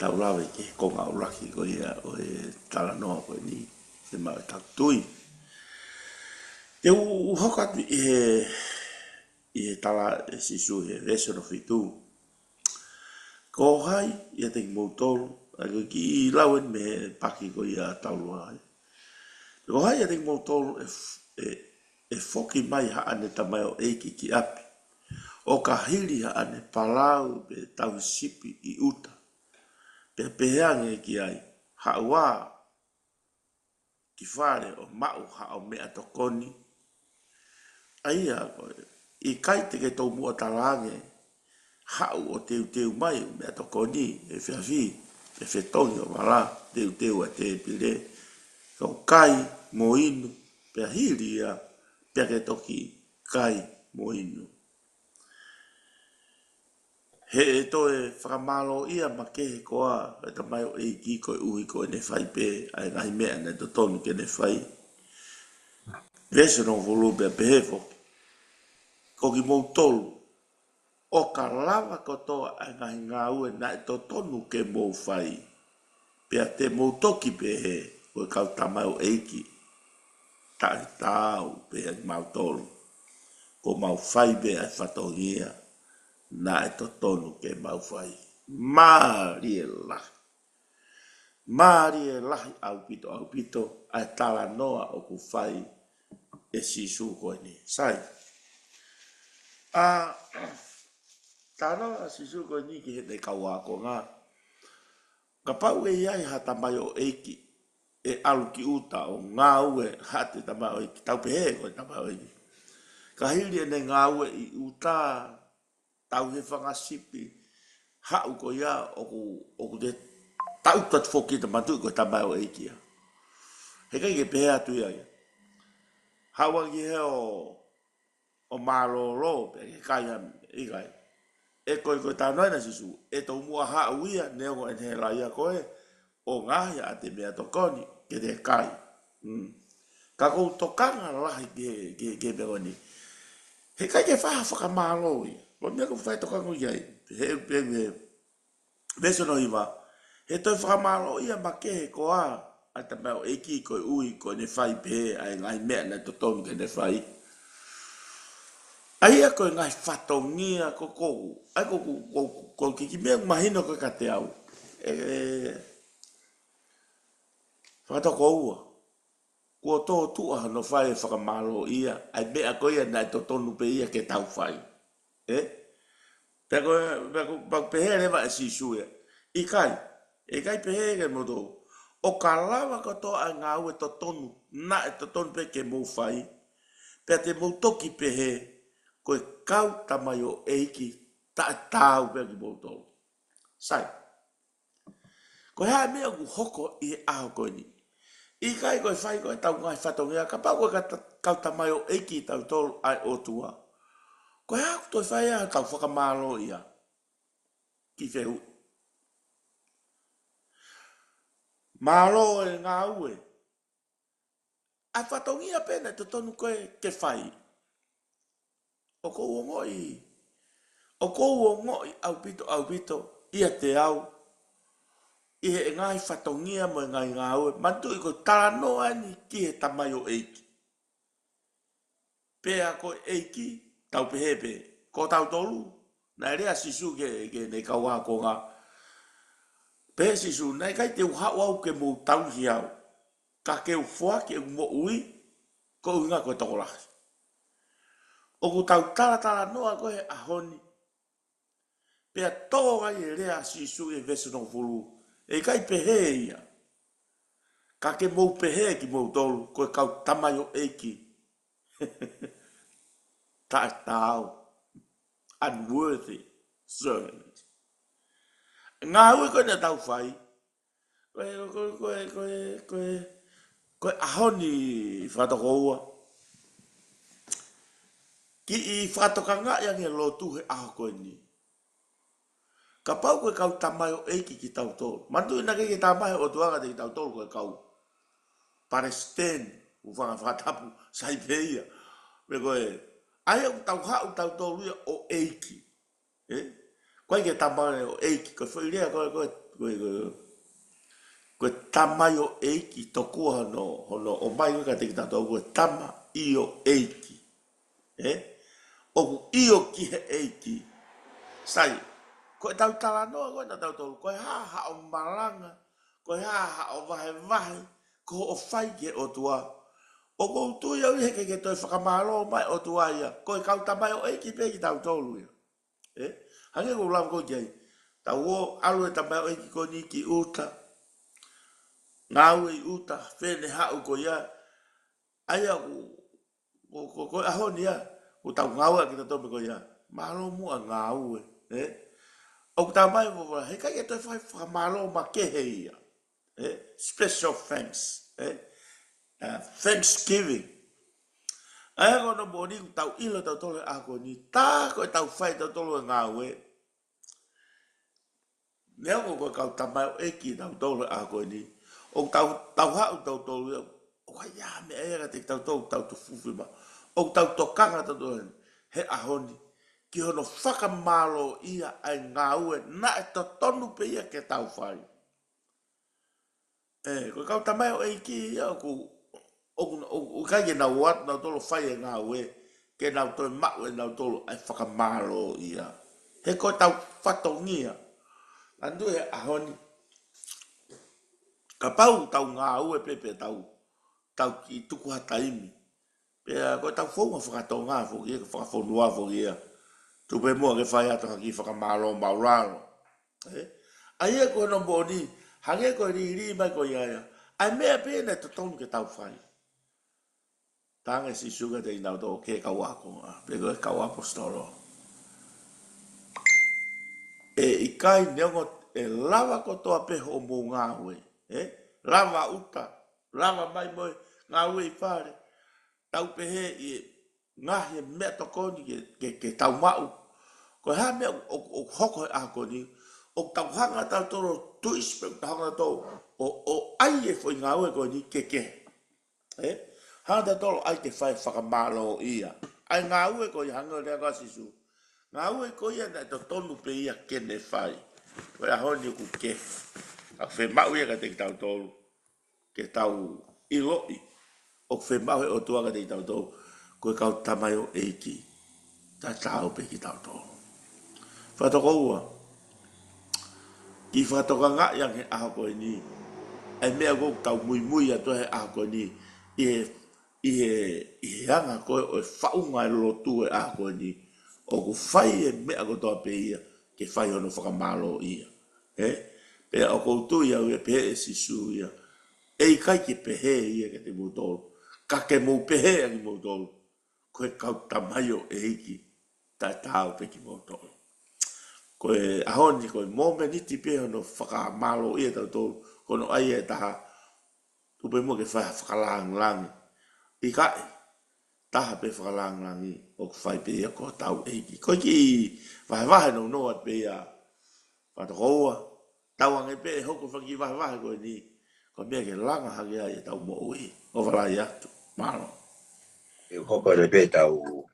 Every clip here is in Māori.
tau lawe ke konga o laki ko ia o e tala noa ko ni se ma tau tui. Te u hoka i he tala e sisu he reso no fitu. Ko hai ia te ki mautolu, a ko ki i lawen me paki ko ia tau loa hai. Ko hai ia te ki mautolu e foki mai ha ane tamai o eiki ki api. O ka hiri ha ane palau pe tau sipi i uta. Pe peheange ki ai, ha ua ki whare o mau ha o mea tokoni. Aia, i kai te ke tau mua talange, hau o teu mai o mea tokoni, e whiawhi, e whetongi o wala, teu a te pire. Kau kai mo inu, pe hiri ia, pe ke toki kai mo inu. He e to e whakamalo ia ma ke he koa, e ta mai o e ki koe uhi koe ne whai pe, ai ngai mea ne to tonu ke ne whai. Vese no volu pe pehefo, ko ki mou tolu, o ka lava kotoa ai ngai ngā ue na e to tonu ke mou whai. Pea te mou toki pehe, koe kau tamai o eiki, tai tau pehe mau tolu, ko mau whai pe ai whatongia. Na e to tonu ke mau whai. Māri e lahi. Māri e lahi au pito, ai tala noa o ku whai e sisu koe ni. Sai. Tā noa sisu koe ni ki he te kaua ko ngā. Ka pau e iai ha tamai o eiki, e alu ki uta o ngā ue hate tamai o eiki. Tau pehe koe tamai o eiki. Ka hiri e ne ngā ue i uta, tau he whangasipi, hau ko ia o ku te tau tat whoki te matu ko tamai o eikia. He kai ke pehe atu ia. Hawangi he o maroro, pe ke kai am i kai. E koe koe tānoi na sisu, e tau mua hau ia, neo ko enhe la ia koe, o ngahi a te mea tokoni, ke te kai. Ka kou tokanga lahi ke peoni. He kai ke whaha whakamalo ia. Ko mea ko whai tokango iai, he beso no iwa, he toi whakamalo ia ma ke he koa, ai ta meo eki koe ui koe ne whai pe, ai ngai mea na to tonu ke ne whai. Ai a koe ngai whatongia ko kou, ai ko ki mea mahino koe ka te au. Whakatoko ua, kua tō tua no whai e whakamalo ia, ai mea koe ia na to tonu pe ia ke tau whai. Peko pehe rewa e sisu ia. I kai, e kai pehe ke moto. O ka lawa katoa a ngā ue to tonu, na e to tonu pe ke mou whai. Pea te mou toki pehe, koe kau tamai o eiki, ta e tāu pe ki mou tolu. Sai. Koe hae mea ku hoko i e aho koe ni. I kai koe whai koe tau ngai whatongia, ka pau koe kau tamai o eiki tau tolu ai o tua. Koe haku toi whai a tau whakamalo ia. Ki whehu. Malo e ngā ue. A whatongia pēne te tonu koe ke whai. O kou o ngoi. O kou o ngoi au pito. Ia te au. I he ngai whatongia mo ngai ngā ue. Mantu i koe tala noa ni ki he tamai o eiki. Pea koe eiki tau pehepe. Ko tau tolu. Nai rea sisu ke ne kaua ko ngā. Pea sisu, nai kai te uhau au ke mou tau hi au. Ka ke ufua ke mo ui, ko unga koe toko lahi. O ku tau tala noa koe ahoni. Pea tō ai e rea sisu e vese no furu. E kai pehe ia. Ka ke mou pehe ki mou tolu, koe kau tamai o eiki. Ta e tau. Unworthy servant. Ngā ui koe na tau whai. Koe ahoni whatoko ua. Ki i whatoka ngā iangi lotu he aho koe ni. Ka pau koe kau tamai o eiki ki tau tolu. Mantu ina ke tamai o tuanga te ki tau tolu koe kau. Paresten, ufanga whatapu, saipeia. Me koe, ai au tau hau tau tolu ia o eiki. koe ke tamai o eiki, koe whairea koe tamai o eiki tokua hono o mai koe ka te ki tātou koe tama i o eiki. Oku i o ki he eiki. Sai, koe tau tala noa koe na tau tolu, koe haha o malanga, koe haha o vahe, ko o whai ke o tua. O kou tui au heke ke toi whakamaro mai o tua ia, koe kau tamai o eiki pe ki tau tolu ia. Hange ko lau koe kiai, tau o alu e tamai o eiki ko ni ki uta, ngau e uta, whene hau ko ia, aia ko ahoni ia, ko tau ngau a ki ta tope ko ia, malo mua ngau e, o ku tamai mo wala, he kai e toi whakamaro ma ke he ia, special thanks, Thanksgiving. Ai ko no boni tau ilo tau tole a ko ni ta ko tau fai tau tolo nga we. Ne ko ka tamai e ki tau tolo a ko ni. O tau ha tau tolo o ya me era te tau tau tu fufu ba. O tau to kanga tau tolo he a honi. Ki hono whaka malo ia ai ngā ue na e to tonu pe ia ke tau fai. Ko kau tamai o e ki ia ko o kai ke na wat na tolo fai e ngā ue. Ke nau toi mau e nau tolo ai whakamaro ia. He koe tau whatongia. Andu he ahoni. Ka pau tau ngā ue pepe tau ki tuku hataimi. Pea koe tau whaunga whakatonga whoki e whakafonua whoki ia. Tupe mua ke whai ato haki whakamaro mauraro. Ai e koe no boni, hange koe ri mai koe iaia. Ai mea pēne to tonu ke tau whai. Tanga si suga te inau tō ke kawako, pego e kawapostoro. I kai neongo e lava ko toa peho o mō ngā ue. Lava uta, lava mai moe ngā ue i whare. Tau pehe i ngahi mea tokoni ke tau mau. Ko ha mea o hoko e ahakoni, o tau hanga tau toro tuispe, tau hanga tau o ai e fwoi ngā ue koni ke. Hanga tolo ai te whai whakamalo ia. Ai ngā ue ko i hanga rea kasisu. Ngā ue ko ia na to tonu pe ia kene whai. Koe ahoni ku ke. A whe mau ia ka te tau tolu. Ke tau iloi. O whe mau e o tua ka te tau tolu. Koe kau tamai o eiki. Ta tau pe ki tau tolu. Whatoko ua. Ki whatoka ngā yang he aho koe ni. Ai mea kou tau mui ato he aho koe ni. I he anga koe o e whaunga e lotu e a koe ni. O ku whai e mea kotoa pe ia. Ke whai hono whakamalo ia. Pea o koutu ia ue pehe e sisu ia. E kai ke pehe ia ke te mutolo. Ka ke mou pehe ani mutolo. Koe kau tamai o e iki. Tai tau pe ki mutolo. Koe ahoni koe mōme niti pehe hono whakamalo ia tau tolo. Kono ai e taha. Tupe mua ke whai whakalang langi. I kai, taha pe whakalangi o whai pe ia ko tau eiki. Koe ki wahe no noa pe ia whatakoua. Tau ange pe hoko whaki wahe koe ni. Koe mea ke langa hake ai e tau mo ui. O whalai atu. Maro. E hoko re pe tau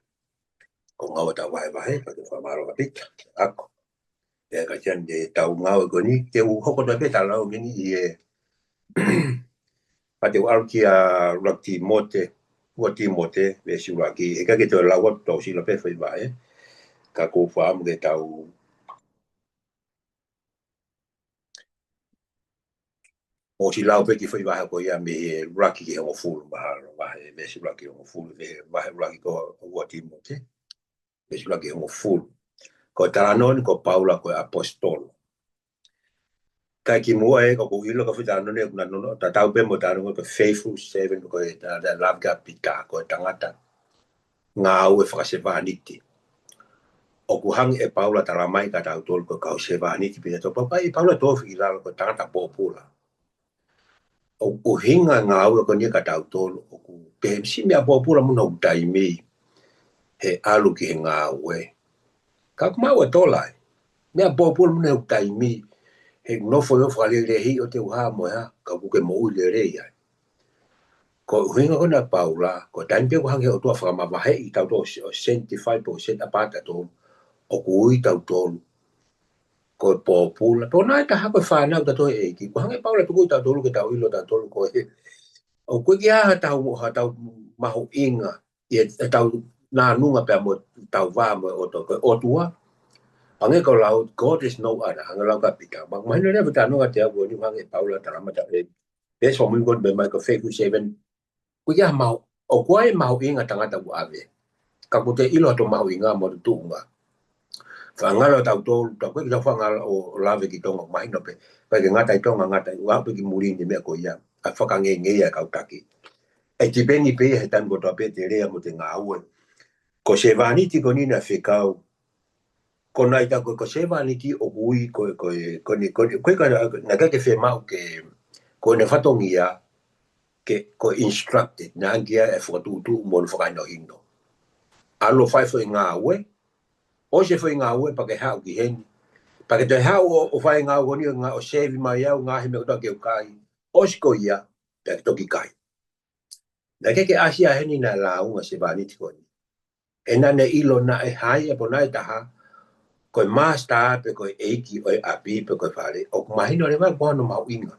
ko ngau tau wahe pa te whamaro ka pita. Ako. E ka tian de tau ngau koe ni. Te u hoko re pe tau lau mini i e pa te waru ki a rakti mote. Ua ti mote, ve si uraki, e ka ke te lawa tau si la pe whai wae, ka kou whaamu ke tau o si lau pe ki whai wae ko ia me e uraki ki hongo fulu mahalo, wahe, ve si uraki hongo fulu, ve wahe uraki ko ua ti mote, ve si uraki hongo fulu. Ko taranoni ko Paula ko apostolo. Kai ki mua e ko ilo ka whitaranoni e kuna nono, ta tau pe mo taranoni ko faithful servant ko e ta lavga pita ko e tangata. Ngā au e whakasewaniti. O ku hangi e Paula taramai ka tau tolu ko kau sewaniti pita tō papai Paula tōwhi ki lalo ko tangata pōpula. O ku hinga ngā au e ko nia ka tau tolu o ku pēmsi mea pōpula muna utai mei he alu ki he ngā au e. Ka ku mau e tolai. Mea pōpula muna utai mei he nofo yo whakale hi o te uha mo ya ka ku ke mo ui le rei ai. Ko hinga ko na Paula ko taimpe ku hangi o tua whakamawahe i tau tō 75% apata tōlu. O kui tau tolu, ko popula po na ta ha ko fa na ta to e ki ko hanga paula tu ta tolu ke ta ilo ta tolu ko e o ko ya ta ma ho inga e ta na nunga pe mo ta va mo o to o tua ange ko lau god is no other hanga lau ka pita bang mai ne ta no ka te ko ni hanga paula ta ma ta e pe so mun ko be mai ko fe ku seven ko ya mau o ko ai mau inga tanga ta ku ave ka ko te ilo to mau inga mo tu nga whangalo tau tōru, tau koe ki tau whangalo o lawe ki tonga mai no pe, pai ke ngatai tonga ngatai, wape ki muri ni mea ko ia, a whakange ngea kau taki. E ti beni pe he tan ko pe te rea mo te ngā ue. Ko se vani ti ko nina whekau, ko nai ta ko se vani ti o hui, ko ka na ke whe mau ke, ko ne whatongia, ko instructed, na angia e whakatutu mo le whakaino hino. Alo whai whai ngā ue, o se foi ngā ue pa ke hau ki heni. Pa ke te hau o whai ngā ue ni ngā o sevi mai au ngā he me kuta ke o kai. O si ko ia, pe ke toki kai. Na ke asia heni na la unga se vani tiko ni. E na ne ilo na e hai e po na e taha, koe maasta ape koe eiki o e api pe koe whare. O kumahino le mai kuano mau inga.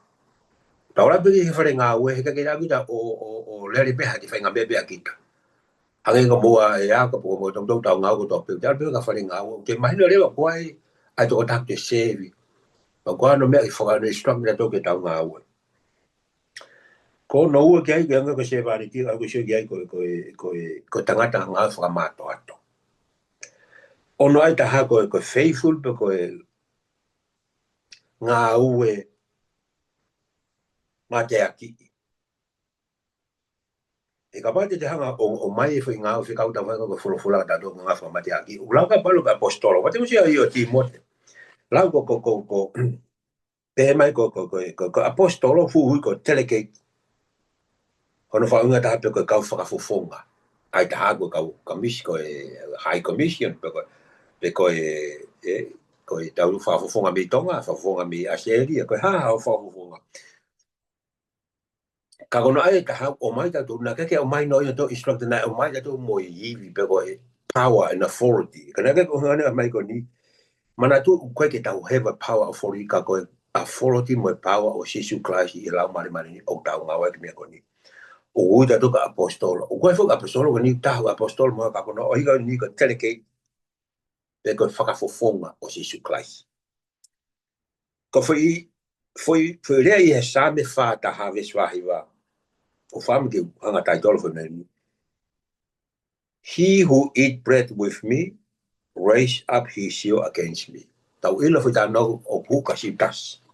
Taura pe ke whare ngā ue he ka ke rāwita o lere peha ki whai ngā bebe a kita. Hange ka mua e ako po mo tong tau ngau ko tope ta pe ka fale ngau te mai no lewa kwai ai to tak te sevi pa kwa no me fo ga strong na to ke tau ngau ko no u ke ai nga ko se va ri ki ko se ai ko tangata ngau fo ma to ato ono ai ta ha ko faithful pe ko ngau e ma te aki e ka parte te hanga o mai foi ngau se kauta vai ko folo da do nga fa mate aki u la ka palo ka apostolo what was io Timote la ko pe mai ko apostolo fu ko delegate ono fa unga ta pe ko ka fa fofonga ai ta ko ka mis ko high commission pe ko ta u fa fofonga mi tonga fa fofonga mi aseri ko ha fa fofonga ka kono ai ta o mai ta tu na ke o mai no yo to instruct na o mai ta tu mo yi pe ko power and authority kana ke ko ngana mai ko ni mana tu ko ke ta have a power authority ka ko authority mo power o Jesus Christ i la mari o ta nga wa ke me ko ni o uita to ka apostolo o ko fo apostolo ko ni ta apostolo mo ka kono o higa ni ko delegate pe ko fa ka fofonga o Jesus Christ ko foi re i sa me fa ta ha ve swahiwa o fam ke anga tai tolo fo me he who eat bread with me raise up his shield against me tau ilo fo ta no o buka si tas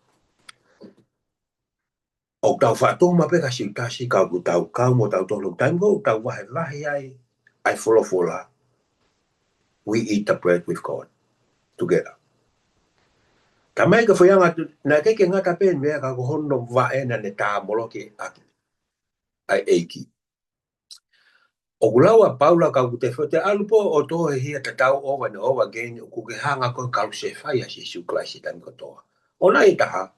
o tau fa to ma pe ka si tas ka ku tau ka mo tau tolo tango tau wa ai fola we eat the bread with God together tamai ka fo yanga na ke ngata pe me ka ko hono va ena ne ta molo ke aki ai eiki o kulawa paula ka ku te fote alupo o to he ta tau over and over again ku ke hanga ko ka se fa ya Jesus Christ tan ko to ona ita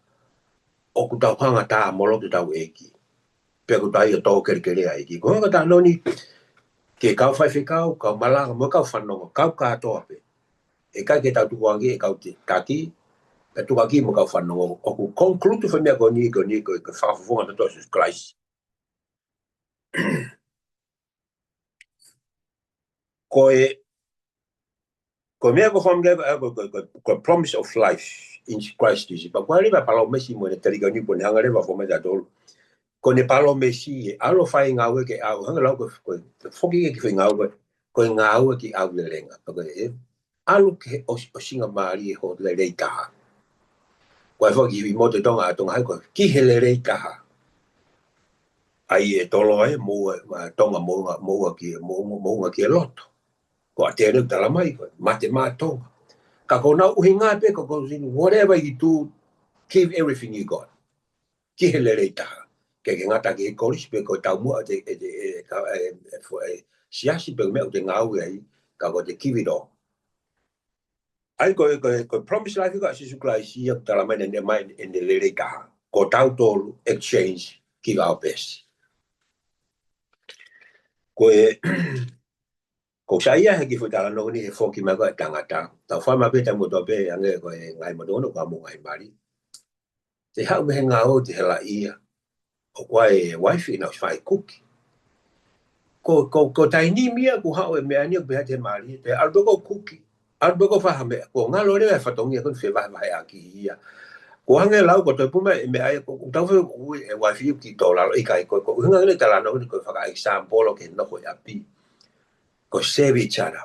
o ku tau hanga ta molo ke tau eiki pe ku tai to ke ai ki ko ka ta no ni ke ka fa fe ka mala mo ka fa no ka to pe e ka ke ta tu wangi e ka ti kaki e tu kaki mo ka fa no o ku conclude fa me ko ni ko fa fo na to Jesus Christ ko me ko fam ko promise of life in Christ Jesus pa kwa riba palo mesi mo ne tari ni ko ne hanga riba fo me da dol ko ne palo mesi alo fa inga we ke au hanga lo ko foki ke finga we ko inga we ki au le lenga ko e alo ke o singa mari ho le reita ko fo ki mo te tonga ha ko ki hele reita ai e tolo ai mo tonga mo ki loto ko te no tala mai ko mate tonga ka kona uhinga pe ko whatever you do give everything you got ki hele reita ke ngata ke ko pe ko tau mo siasi pe me te ngau ai ka ko te give it all ai ko promise life ko Jesus Christ ia tala mai ne mai en de reita ko tau to exchange give our best ko ko saya haki fu tala no ni he foki ma ko tangata ta fa ma pe ta mo to pe ange ko ngai mo do no ka mo ngai mari te ha me nga o te hela ia o kwai wifi na fai kuki ko tai ni mia ko ha o me ani ko te mari te aldo ko kuki aldo ko fa me ko nga lo le fa tongi ko fe va va aki ia ko hange lau ko to puma me ai ko ta fe e wifi ki to la i kai ko nga le tala no ko fa ka example ke no ko ya pi ko sevi chara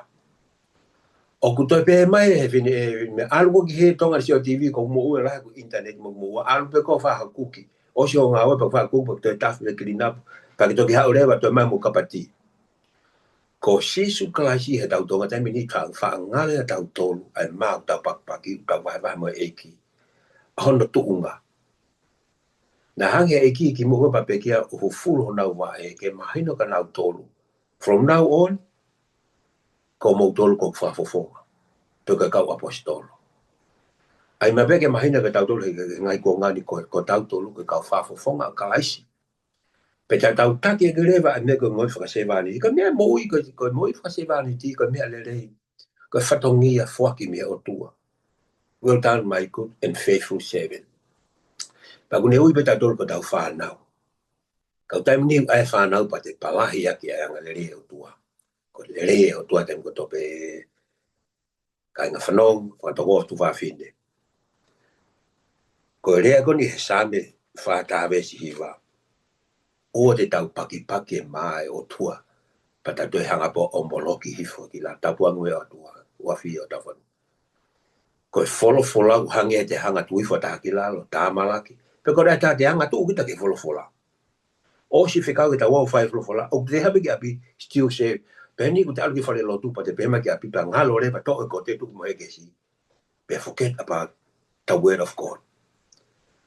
o ku to pe mai he vini me algo ki he tonga si o TV ko mo la ko internet mo algo pe ko fa kuki o si o nga o pe fa ku pe te taf le clean up ka ki to ki ha o le ba to mai mo kapati ko si su klasi he tau tonga tai mini ka fa nga le tau tolu ai ma ta pak pak ki ka vai vai mo eki hono tu unga na hange eki ki mo pa pe ki o full na wa e ke mahino ka na tolu from now on ko mo tolu ko fa fo to ka kau apostolo ai ma veke mahina ka tau tolu ngai ko ngani ko tau tolu ka kau fa fonga ka laisi pe tau taki ke leva me ko ngoi fa se vani ka me moi ko moi fa se vani ti ko me le ko fatongia foki me o tua well done my good and faithful servant pa kune ui pe tau ko tau fa nau ka tai ni ai fa nau pa te palahi aki ai ngale o tua ko le o tua tem ko tope ka nga fanong ko to go tu va finde ko rea ko ni same fa ta ve si hiva o te tau paki paki mai o tua pata to hanga po omboloki hifo ki la tapu angue o tua wa fi o tafon ko folo fola hange te hanga tu hifo ta ki la lo ta malaki pe ko ta te hanga tu kita ke folo fola o si fika kita wa fa folo fola o te habe ki api still se peni ku ta algi fale lo tu pate pema ki api pa ngalo le pa to ko te tu mo e ke si pe forget about the word of God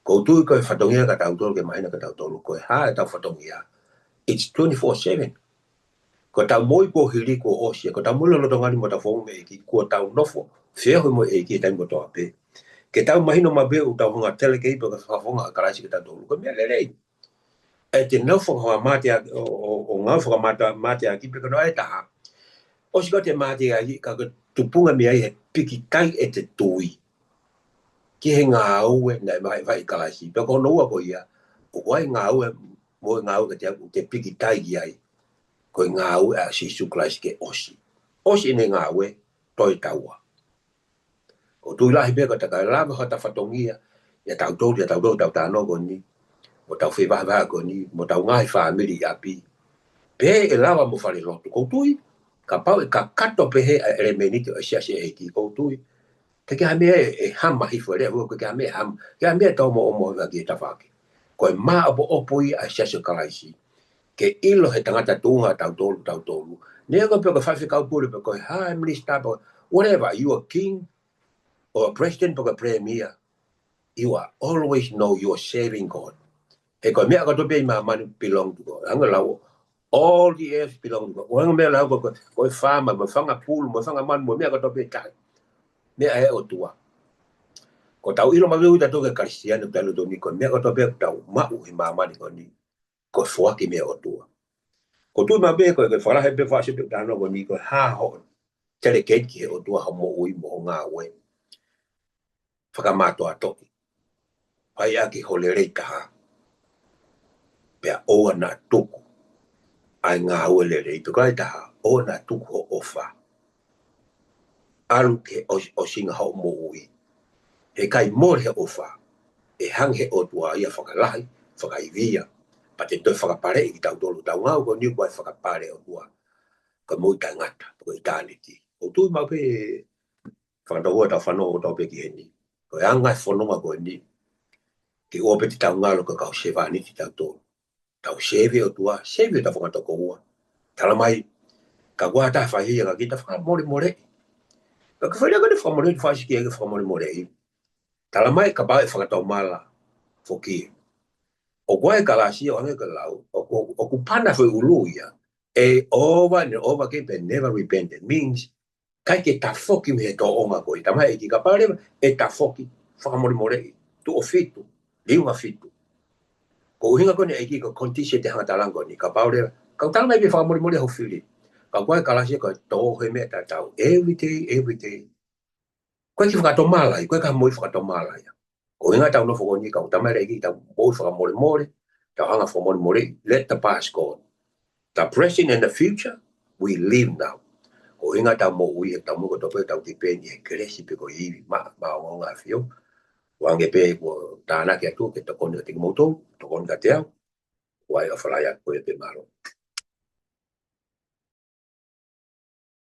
ko tu ko fatongia ka tau tolu ke mai na ka tau tolu ko ha tau fatongia it's 24/7 ko tau moi ko hiri ko osia ko tau mulo lo ngani mo ta fo me ki ko tau nofo fe ho mo e ki tai mo to ape ke tau mai no mabe u tau nga tele ke po ka fo nga kala si ka tau ko me le e te nofo ho mate o nga fo mate ki pe ko no eta o si ko te mate ai ka tupunga me ai piki kai e te tui ki he ngā aue nei vai kalasi pe ko noa ko ia o wai ngā aue mo ngā aue te piki tai ki ai ko ngā aue a si su kalasi ke osi ne ngā aue toi taua o tu lahi pe ko ta lava ho ta fatongia ya tau tau tano ko ni mo tau fe va ko ni mo tau ngai family api pe e lava mo fale lotu ko tui ka pau e ka kato pe he elemenito a sia e ki ko tui te kia mea e hama hifo rea ua ko kia mea hama kia mea tau mo omo wa ki e tawhaki ko e maa opo opoi a siaso kalaisi ke ilo he tangata tunga tau tolu nea ko peko whawhi kau puri peko hi minister whatever you are king or a president peko premier you are always know you are serving God he ko mea ko tope i maa mani belong to God hanga lau all the earth belong to God hanga mea lau ko e whama mo whanga pulu mo whanga manu mo mea ko tope tai mea e o tua ko tau ilo ma veu ta to ke kristiano ta lo ni ko me ko to be tau ma u ma ma ni ko ni ko fo ki me o tua ko tu ma be ko ke fara he be fa se ta no ko ni ko ha ho tele ke ki o tua ho mo u mo nga we fa ka ma to ato pai a ki ho le re ta pe o na tuku ai nga u le re to ka ta o na tuku o fa alu ke o singa ho mo u he kai mo he ofa e hang he o tua ia whakalahi, whakaivia, pa te toi whakapare i tau tolu tau ngau ko ni koe whakapare o tua ka mui tai ngata, ko i tāniti. O tui mau pe whakataua tau whanau o tau pe ki heni. Ko e angai whanonga ko ni, ki ua pe te tau ngalo ka kau sewa ni ti tau tolu. Tau sewe o tua, sewe tau whakatoko ua. Tala mai, ka kua tai whahia ka ki ta whakamore more. Ka whairea ka ni whakamore ni whaisiki e ka whakamore more i. Tala mai ka bae whakatau mala foki. O koe kalasi o ane ka lau, o ku pana foi uluia, e ova ke pe never repented, means kai ke ta foki me to onga koe, tamai e ki ka pare, e ta foki, whakamore more, tu o fitu, liunga fitu. Ko uhinga kone e ki ka kontise te hangata lango ni, ka pare, ka tala mai pe whakamore more ho fili, koe kalasi ko tō he mea tātau. Every day, every day. Koe ki whakato malai, koe ka moi whakato malai. Ko inga tau no whakoni ka utamere ki tau moi whakamore more, tau hanga whakamore more, let the past go. The present and the future, we live now. Ko inga tau mo ui e tau muko tope tau tipeni e keresi pe ko iwi ma o ngā whio. Wange pe ko tāna ki atu ke tokoni ka tiki moutou, tokoni ka te au, wai a whalaya koe pe maro.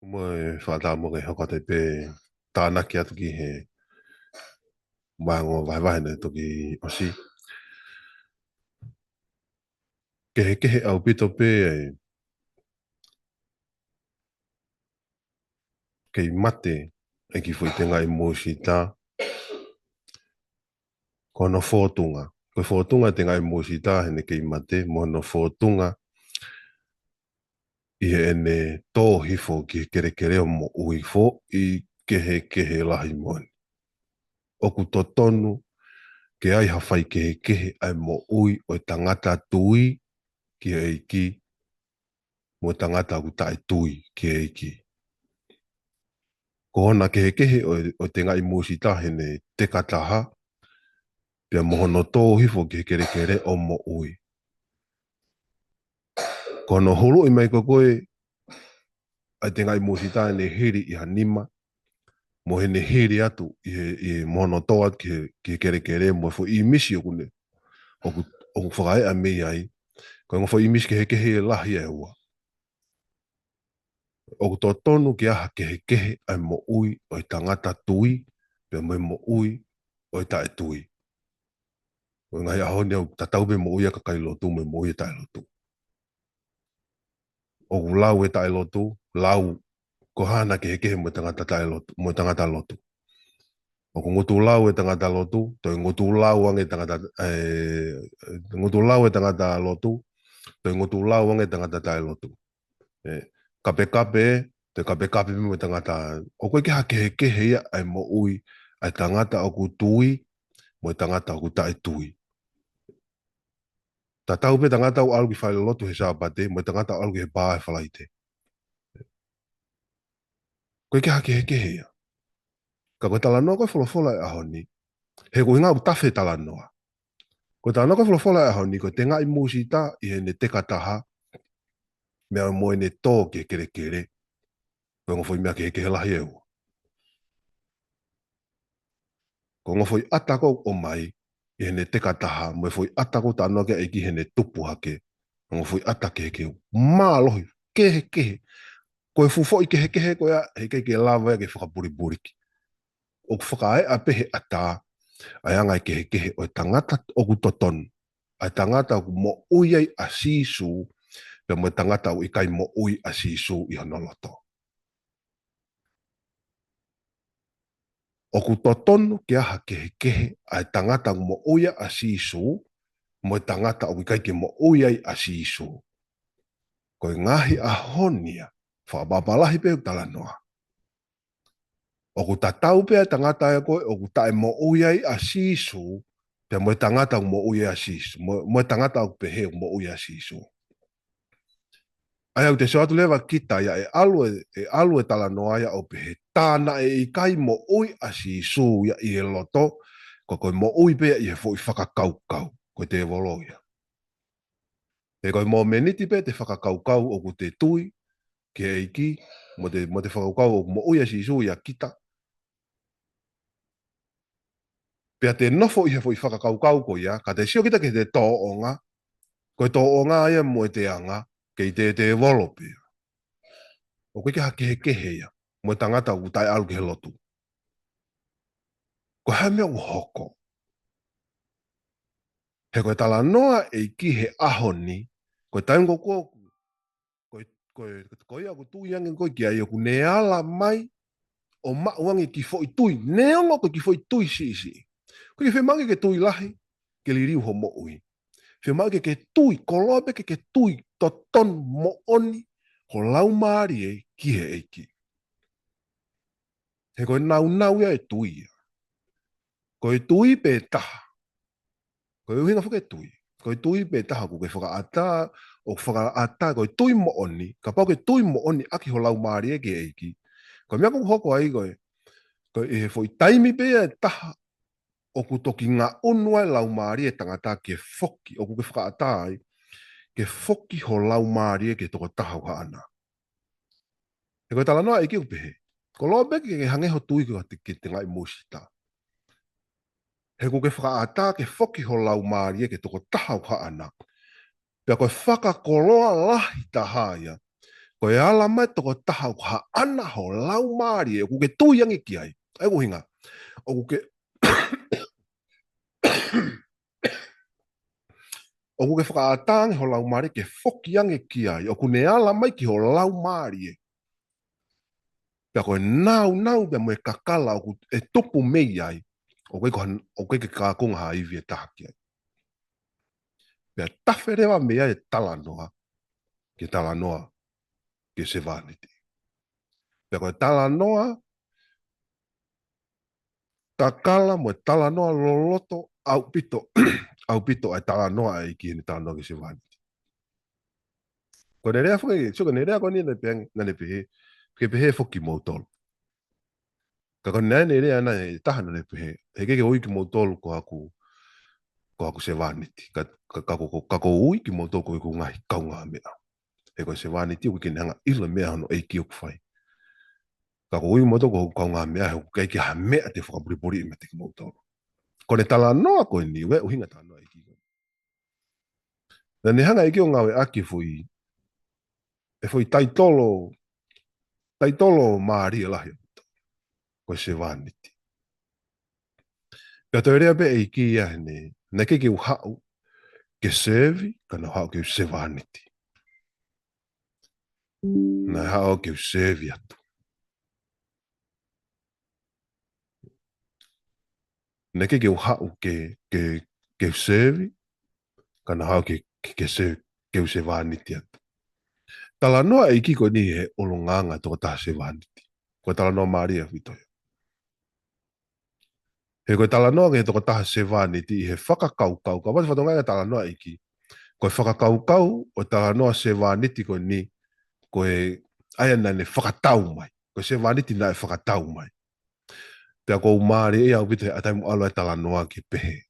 Mo e whaata mo ke hoko te pe tāna ki atu ki he mango vai ne toki osi. Ke he au pito pe kei mate e ki fui te ngai mosi tā. Kono fōtunga. Koe fōtunga te ngai mosi tā hene kei mate, mono fōtunga i he ene tō hifo ki kere kere o mo ui fō i kehe lahi moni. Oku to tonu ke ai hawhai kehe ai mo ui o tangata tui ki eiki, mo tangata ku tae tui ki eiki. Ko hona kehe o te ngai mosi tā hene te kataha, pia mohono tō hifo ki kere o mo ui. Kono holo i mai koe ai te ngai mosi tā hene hiri i hanima, mo hene hiri atu i mohono tō atu ki kere mo fo i misi o kune, oku whakae a mei ai, koe ngofo i misi kehe lahi e ua. Oku tō tonu ki aha kehe ai mo ui o i tangata tui, pia mo ui o i tae tui. O ngai ahoni au tataupe mo ui a kakai lotu, mo ui e tae lotu. Oku lau e tae lotu, lau ko hana kehe mo tangata tae lotu, mo tangata lotu. Oku ngutu lau e tangata lotu, toi ngutu lau ange tangata, ngutu lau e tangata lotu, toi ngutu lau ange tangata tae lotu. Kape te kape mo tangata. O koe ki ha kehe ia ai mo ui, ai tangata oku tui, mo tangata oku tae tui. Ta tau pe tangata o alu ki whaile lotu he sāpate, mo tangata o alu ki he pā e whalaite. Koe ki ha kehe ia. Ka koe tala noa koe wholofola e ahoni, he koe ngā utafe tala noa. Koe tala noa koe wholofola e ahoni, koe te ngai mūsi tā i he ne te kataha, mea mo ne tō ke kere. Koe ngofo i mea kehe lahi e ua. Ko ngofo i atako o mai, i he ne te kataha, mo e fo i atako tā noa ke eiki he ne tupu hake, ngofo i ata kehe. Mā lohi, kehe. Koe fufo i kehe koe he ke lava e ke whakapuriburiki. O whakae a pehe ata, ai angai kehe o tangata oku totonu, ai tangata oku mo ui ai a sisu, pe mo tangata o ikai mo ui a sisu i honoloto. Oku totonu ke aha kehe ai tangata o mo ui a sisu, mo tangata o ikai ke mo ui ai a sisu. Koe ngahi a honia, whaababalahi pe tala noa. Oku tatau pe tangata e koe, oku tae mo ui ai a sisu, pe mo tangata o mo ui a sisu, mo tangata o pehe o mo ui a sisu. Ai au te soatu lewa kita ia e alu e tala noa ia o pehe tāna e ikai mo ui a sisu ia i e loto, ko koe mo ui pe i he fo i whakakaukau, koe te evologia. E koe mo meniti pe te whakakaukau o ku te tui, ke eiki, mo te whakaukau o mo ui a sisu ia kita. Pea te nofo i he fo i whakakaukau ko ia, ka te sio kita ke te tō onga, koe tō onga ia mo e te anga, ke te evolopi. O koe ke ha kehe ia, mo tangata u tai alu ke he lotu. Ko hae mea u hoko. He koe tala noa e ki he ahoni, koe taungo koe ia ku tui angen koe ki ai oku ne ala mai, o mauangi ki fo i tui, neongo koe ki fo i tui si. Koe ki whemangi ke tui lahi, ke li riu ho mo ui. Whemangi ke tui, kolope ke tui, to ton mo oni, ko lau maari e ki he eiki. He koe nau ia e tui ia. Koe tui pe taha. Koe uhinga whuke tui. Koe tui pe taha ku ke whakaata, o whakaata koe tui mo oni, ka pau ke tui mo oni aki ho lau maari e ke eiki. Koe mea kong hoko ai koe, koe e foi taimi pe e taha, o ku toki ngā unua e lau maari e tangata ke foki, o ku ke whakaata ai, ke foki ho lau maari e ke toko taha wa ana. E koe tala noa eiki upehe, ko loa beke ke hange ho tui ke te ngai mosita. He ku ke whakaata ke foki ho lau maari e ke toko taha wa ana. Pea koe whakakoloa lahi tahaia, koe ala mai toko taha ha ana ho lau maari e ku ke tuiangi ki ai. Ai ku hinga, o ku ke o ku ke whakaatangi ho lau maari ke whokiangi ki ai, o ku ne ala mai ki ho lau maari e. Pea koe nau pea mo e kakala o ku e tupu mei ai, o koe ke kākonga ha iwi e taha ki ai. Pea tawherewa mea e talanoa, ke se vaniti. Pea koe talanoa, kakala mo e talanoa loloto au pito, au pito ai talanoa ai ki hini talanoa ke se vaniti. Ko ne rea whake, so ne rea ko ni ne pehe, ke pehe whoki mautolo. Ka ko ne rea na e tahana ne pehe, he keke ui ki mautolo ko aku se vaniti. Ka ko ui ki mautolo ko iku ngahi kaunga mea. E ko se vaniti uki ke hanga ila mea hano e ki uku whai. Ka ko ui mautolo ko kaunga mea he kei ki ha mea te whakapuripuri i me te ki mautolo. Ko ne talanoa ko ni, we uhinga talanoa i ki. Na ne hanga i ki o ngawe aki fui, e foi taitolo maari e lahi ko se vaniti. Pea toi rea pe e ki ia ne ke uhau ke sevi kana hau ke se vaniti. Na hau ke sevi atu. Ne ke uhau ke sevi kana hau ke se vaniti atu. Tala noa e ki ko ni he olonganga toko taha se vaniti. Ko tala noa maari e whitoia. He koe tala noa ke toko taha se vaniti he whakakaukau. Ka wati whatonga e tala noa e ki. Koe whakakaukau o tala noa se vaniti ko ni koe aia nane whakatau mai. Koe se vaniti na e whakatau mai. Pea kou maari e au pite a taimu alo e tala noa ki pehe.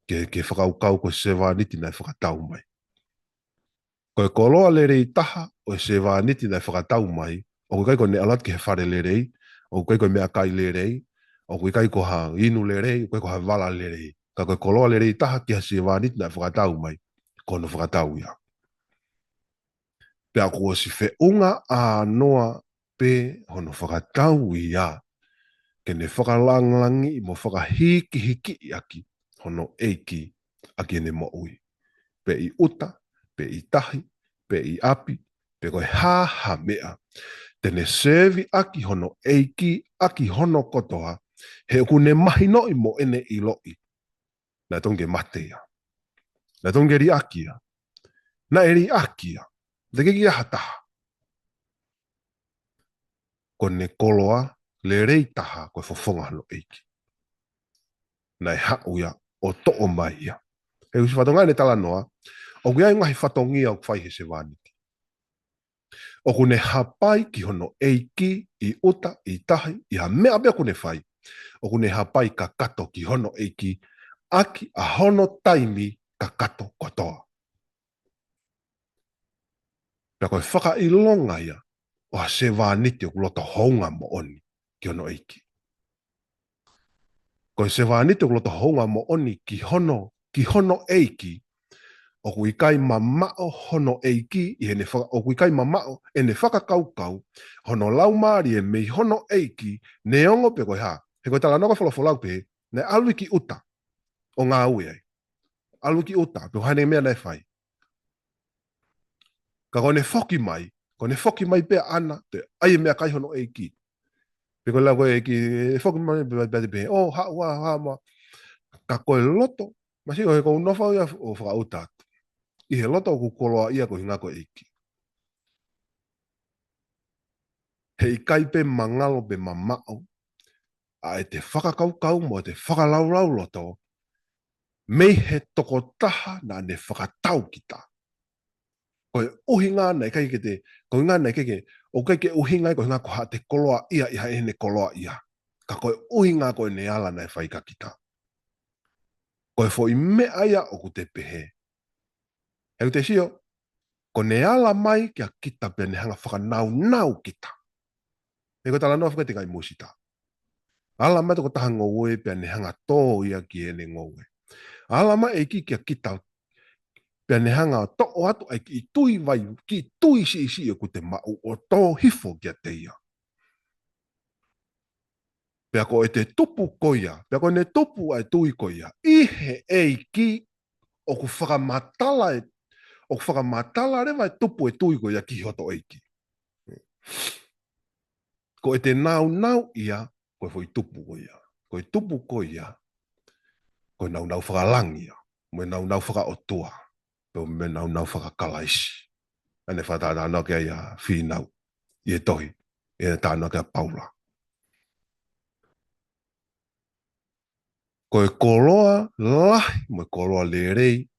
Ke whakaukau koe se vaniti na e whakatau mai. Koe koloa le rei taha o se vaniti na e whakatau mai. O koe kai ko ne alat ke he whare le rei. O koe kai mea kai le rei. O koe kai ko ha inu le rei. O koe ko ha vala le rei. Ka koe koloa le rei taha ki ha se vaniti na e whakatau mai. Kono whakatau ia. Pea kua si fe unga a noa pe hono whakatau ia. Ke ne whakalanglangi i mo whakahiki hiki i aki. Hono eiki aki ne mo ui. Pe i uta, pe i tahi, pe i api, pe koe haha mea. Tene sevi aki hono eiki, aki hono kotoa. He oku ne mahi no i mo ene i loi. Na tonge matea. Na tonge ri akia. Na eri akia. Deke kia hataha. Ko ne koloa le rei taha koe fofonga hano eiki. Na e hauia o to'o mai ia. He usi whatonga ne tala noa. O kia ngahi whatongia o kwhai he se vaniti. O kune hapai ki hono eiki, i uta, i tahi, i ha mea mea kune whai. O kune hapai ka kato ki hono eiki, aki a hono taimi ka kato kotoa. Pea koe whaka i longa ia, o ha se vaniti o kuloto honga mo oni ki hono eiki. Koe se vaniti o kuloto honga mo oni ki hono eiki, o kui kai mamao hono eiki, o kui kai mamao e ne whakakaukau, hono lau maari e mei hono eiki, ne ongo pe koe ha. He koe tala noka wholofolau pe, ne alui ki uta, o ngā ui ai. Alui ki uta, pe hane mea nei whai. Ka kone whoki mai pe ana, te ai mea kai hono eiki. Pe koe lau koe eiki, whoki mai pe pe, o ha ma, ka koe loto, masi o he kou nofa ia o whakauta. I he loto ku koloa ia ko hinga ko eiki. He i kai pe mangalo pe mamao, a e te whakakaukau mo te whakalaulau loto, Mei he toko taha na ne whakatau ki tā. Koe uhinga nei kai ke te, koe ngā nei ke, o kai ke uhinga koe ngā koha te koloa ia iha e ne koloa ia. Ka koe uhinga koe ne ala nei whaika ki tā. Koe fo I mea ia o ku te pehe. Heu te sio, ko ne ala mai kia kita pe ne hanga whakanau kita. Me koe tala noa whaka te kai musita. Ala mai toko taha ngoue pe ne hanga tō ia ki e ne ngoue. Ala mai e ki kia kita pe ne hanga to o atu ai ki tui vai, ki tui si ku te mau o tō hifo kia te ia. Pea ko e te tupu koia, pea ko ne tupu ai tui koia, ihe e ki o ku whakamatala e, o ku whakamatala rewa e tupu e tui koia ki hoto eiki. Ko e te nau ia, ko e foi tupu koia. Ko e tupu koia, ko e nau whakalangia, mo e nau whakaotua, pe me nau whakakalaisi. Ane whatata anau kia ia whinau, I e tohi, e tāna kia Paula. Ko e koloa lahi, mo e koloa le rei,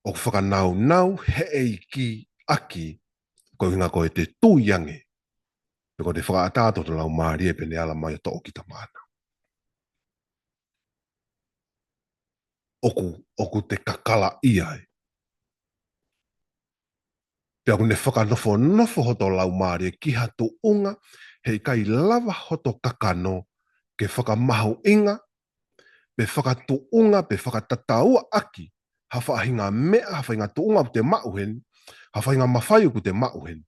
o whakanau he eiki aki, ko inga ko e te tūiange, pe ko te whakaatato te lau maari e pene ala mai o tō ki ta mana. Oku te kakala iai. Pea kune whakanofo hoto lau maari e ki hatu unga, hei kai lava hoto kakano ke whakamahu inga, pe whakatuunga, pe whakatataua aki, ha whaahinga mea, ha whainga tuunga te mauhen, ha whainga mawhaiu ku te mauhen.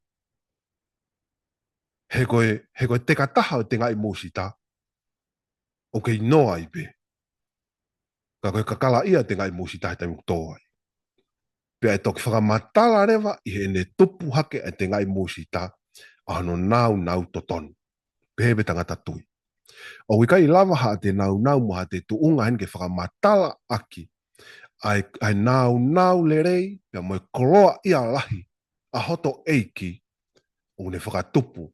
He koe te kataha o te ngai mūsita, o kei noa I pe. Ka koe kakala ia te ngai mūsita he taimu tōai. Pea e toki whakamatala rewa I he ne tupu hake e te ngai mūsita, ano nau totonu. Pehebe tangata tui. O wikai lava ha te nau mo ha te tuunga hen ke whakamatala aki. Ai nau le rei, pea moe koloa ia lahi, a hoto eiki, o ne whakatupu.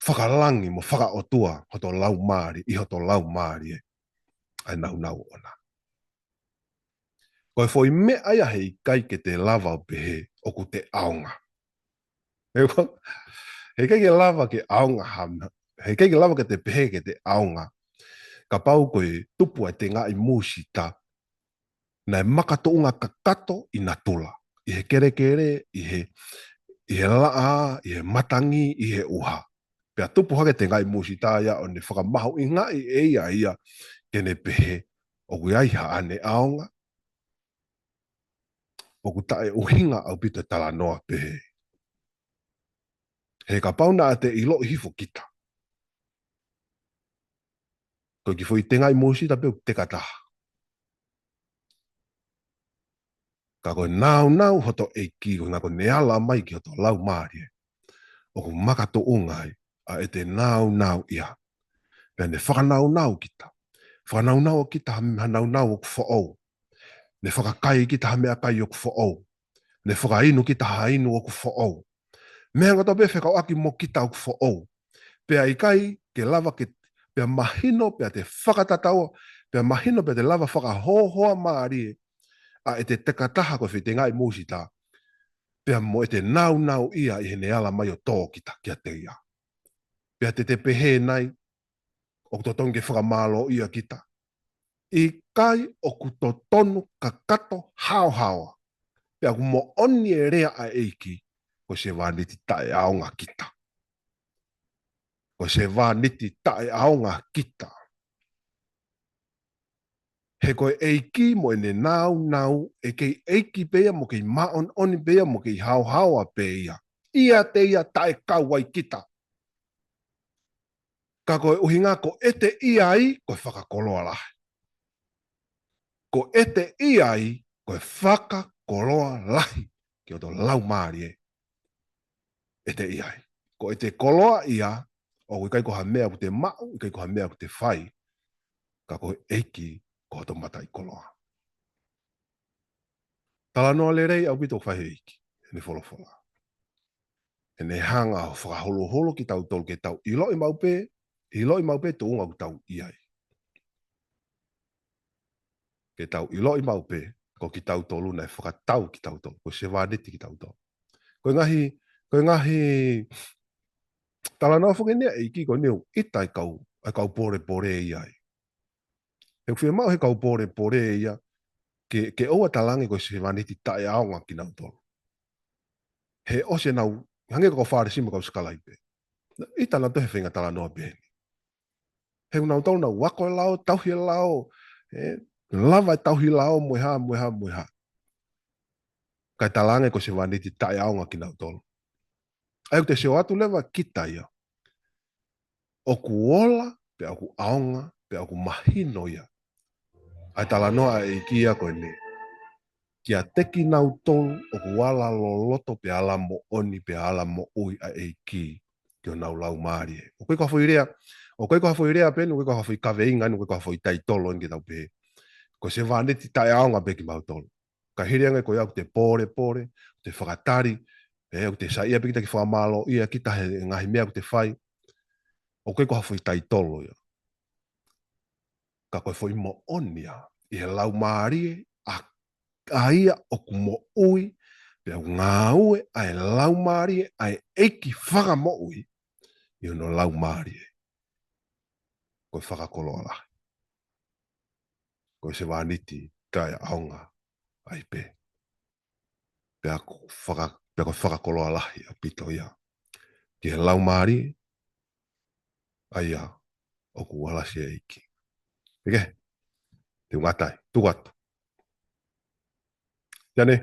Whakalangi mo whakaotua hoto lau maari, I hoto lau maari e. Ai nau ona. Koe foi me aia hei kai ke te lava o pehe o ku te aonga. Hei kai ke lava ke aonga hamna. Hei kai ke lava ke te pehe ke te aonga. Ka pau koe tupu ai te ngai mūsita. Nai makatounga kakato I na tula. I he kere, I he laa, I he matangi, I he uha. Pea tupu hake te ngai mūsita ia o ne whakamahu I ngai ia ke ne pehe o kui aiha ane aonga. O ku tae uhinga au pita tala noa pehe. He ka pauna a te ilo hifo kita. Ko ki foi te ngai mūsita pe o te kataha. Ka koe nau hoto eiki ko ngā ko neala mai ki hoto lau maari. O ku makato ungai a e te nau ia. Pea ne whakanau kita. Whakanau kita ha nau o ku whaou. Ne whakakai kita ha mea kai o ku whaou. Ne whakainu kita ha inu o ku whaou. Mea ngata pe whekau aki mo kita o ku whaou. Pea I kai ke lava ke pea mahino pea te whakatatau. Pea mahino pea te lava whakahohoa maari a e te tekataha ko te ngai mūsita, pea mo e te nau ia I he ne ala mai o tō kita kia te ia. Pea te pehe nai, o to tonge whakamalo ia kita. I kai o ku to tonu kakato hao. Pea ku mo oni e rea a eiki, ko se wāniti tae aonga kita. Ko se wāniti tae aonga kita. He koe eiki mo e ne nau, e kei eiki pea mo kei maon oni pea mo kei hao pea. Ia te ia tae kauai kita. Ka koe uhinga ko ete ia I, koe whakakoloa lahi. Ko ete ia I, koe whakakoloa lahi. Ki o to lau maari e. Ete ia I. Ko ete koloa ia, o kai ko ha mea ku te mau, kai ko ha mea ku te whai. Ka koe eiki, ko to matai koloa. Tala noa le rei au pito whahe iki. Ne wholofola. E ne hanga o whakaholo ki tau tolu ke tau. I loi maupe to unga ku tau iai. ke tau ilo i mau pe, ko ki tau tolu na e whakatau ki tau tolu, ko se wāneti ki tau tolu. Ko ngahi, tala noa whakenea e ki ko neu, ita e kau pore e iai. E whia mau he kau pore e ia, ke oa talangi ko se wāneti tae aonga ki nau tolu. He ose nau, hange ko whare sima kau skalai pe. Ita na tohe whenga tala noa pe. He unau tolu na wako e lao, tauhi e lao, lava e tauhi lao, moeha. Kai talange ko se wāneti tae aonga ki nau tolu. Ai te seo atu lewa kita ia. O ku ola, pe aku aonga, pe aku mahino ia. Ai tala noa e kia koe ne. Kia teki nau tolu, o ku ala loloto pe ala mo oni, pe ala mo ui a e ki. Kio nau lau maari e. O koe ka whoirea, penu, o koe ka whoi kaweinga, o koe ka whoi tai tolo inge tau pe. Ko se wāneti tae aonga pe ki mau tolu. Ka hireanga koe au te pore, te whakatari, o te saia pe kita ki whamalo, ia kita he ngahi mea ko te whai. O koe ko hawhoi tai tolo ia. Ka koe whoi mo onia, i he lau maarie, a ia o ku mo ui, pe au ngā ue, a e lau maarie, a e eiki whaka mo ui, i no lau maarie. Koe whakakolo ala. Koe se wāniti, tai aonga, ai pe. Pe ako whakakolo ala, a pito ia. Ki he lau maarie, a ia, o ku walasi e eiki. Ike? Te ngatai, tuatu. Jane?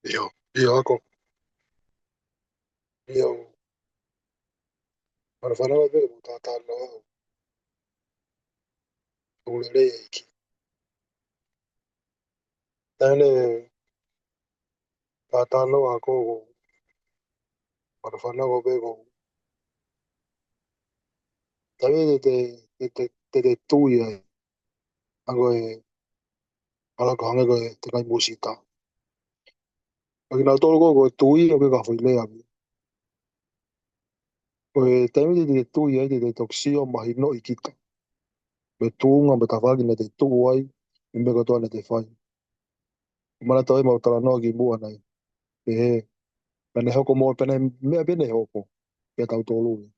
Io ako. Io. Mana whanawa te mo tātāna au. Ulere eiki. Tēne tātāna wa kōko. Mana whanawa pe ko. Tawe te tui ai. Ango e alako hange ko te kai musita. Aki nā tōru kōko e tui o ke ka whailea mi. Ko e tawe te tui ai te toksio mahi no i kita. Me tūnga me tawhaki ne te tū ai. I me katoa ne te whai. Mana tau e mau tala noa ki mua nei. Pe he. Pene hoko mo pene mea pene hoko. Pea tau tōlu.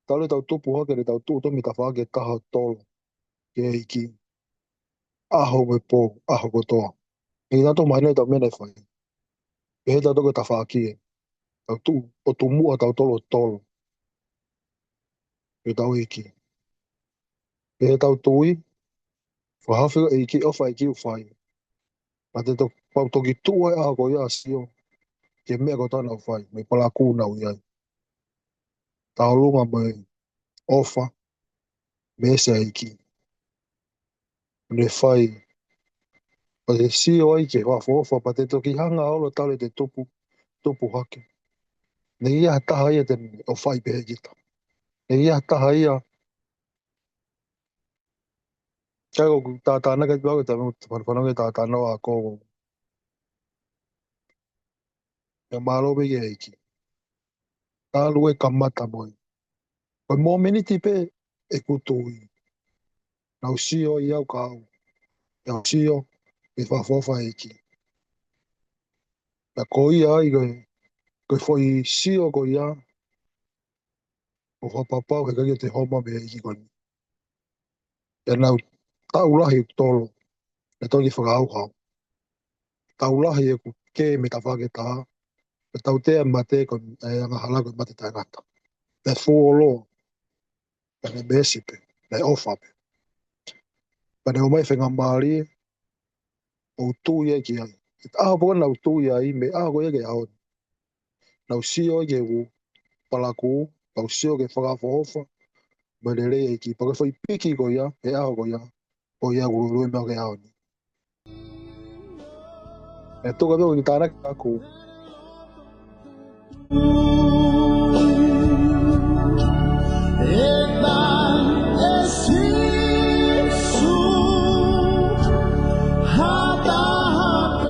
Tau le tau tupu hake le tau tū tomi ta whake taha tōlu. Ke eiki. Aho me pō. Aho kotoa. E nga tō mahine tau mene whai. Pe he tau toke ta whaki e. Tau tū. O tū mua tau tōlu tōlu. Pe tau eiki. Pe he tau tūi. Whahawhiga eiki ofa eiki u whai. Ma te tau pau toki tū ai aho ko ia sio. Ke mea kotoa nau whai. Me pala kū nau iai. Tau lunga me ofa. Me ese eiki. Ne whai. Pa te sio ai ke wafofa. Pa te toki hanga olo tau le te tupu hake. Ne ia taha ia te o whai pehe kita. Ne ia taha ia. Kai ko tātāna kai pāko te whanwhanonga tātāna o a kōko. Ia mālo pe ke eiki. Tā lue kamata moi. Koe mō miniti pe e kutui. Nau sio i au kāu. Nau sio e whafofa eiki. Ia ko ia ai koe. Koe whoi sio ko ia. O whapapau he kake te homa me eiki koni. Ia nau taulahi tolo. E toki whakahau. Taulahi e ku ke me ta whake taha. E tau tea mate kon e anga halako mate ta ngata. Me fuolo. Ne besi pe. Ne ofa pe. Pa ne o mai whenga maari. O tū ia ki ai. Aho pōka nau tū ia i me aho ia ke aho. Nau sio ke u palaku. Nau sio ke whakafofa. Me le rei ki. Paka whai piki ko ia. E aho ko ia. O ia ururui mea ke aho ni. E toka pēo ni tāna ki aku.